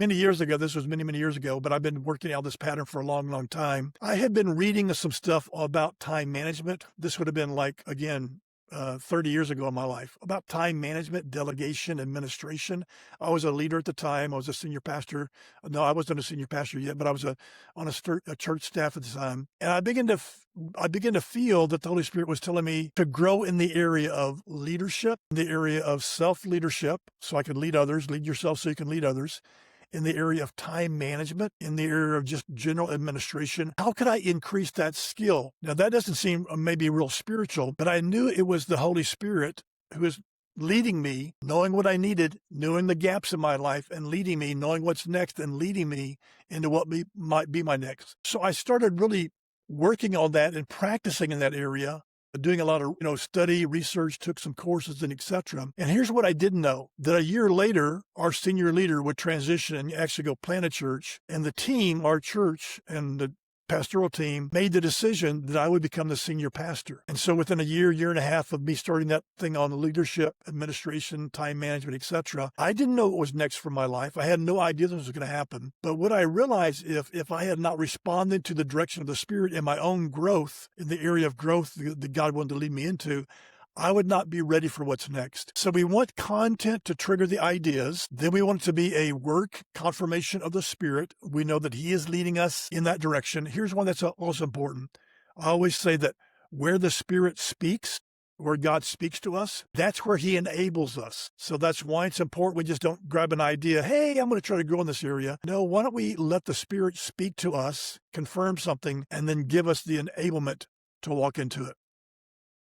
Many years ago, this was many, many years ago, but I've been working out this pattern for a long, long time. I had been reading some stuff about time management. This would have been like, again, 30 years ago in my life about time management, delegation, administration. I was a leader at the time. I was a senior pastor. No, I wasn't a senior pastor yet, but I was on a church staff at the time. And I began to feel that the Holy Spirit was telling me to grow in the area of leadership, in the area of self-leadership, so I could lead others, lead yourself so you can lead others, in the area of time management, in the area of just general administration. How could I increase that skill? Now, that doesn't seem maybe real spiritual, but I knew it was the Holy Spirit who was leading me, knowing what I needed, knowing the gaps in my life, and leading me, knowing what's next, and leading me into what might be my next. So I started really working on that and practicing in that area, doing a lot of study, research, took some courses and etc. And here's what I didn't know, that a year later, our senior leader would transition and actually go plant a church. And the team, our church and the pastoral team, made the decision that I would become the senior pastor. And so within a year, year and a half of me starting that thing on leadership, administration, time management, etc., I didn't know what was next for my life. I had no idea this was going to happen. But what I realized, if I had not responded to the direction of the Spirit in my own growth, in the area of growth that God wanted to lead me into, I would not be ready for what's next. So we want content to trigger the ideas. Then we want it to be a work confirmation of the Spirit. We know that He is leading us in that direction. Here's one that's also important. I always say that where the Spirit speaks, where God speaks to us, that's where He enables us. So that's why it's important we just don't grab an idea, hey, I'm going to try to grow in this area. No, why don't we let the Spirit speak to us, confirm something, and then give us the enablement to walk into it.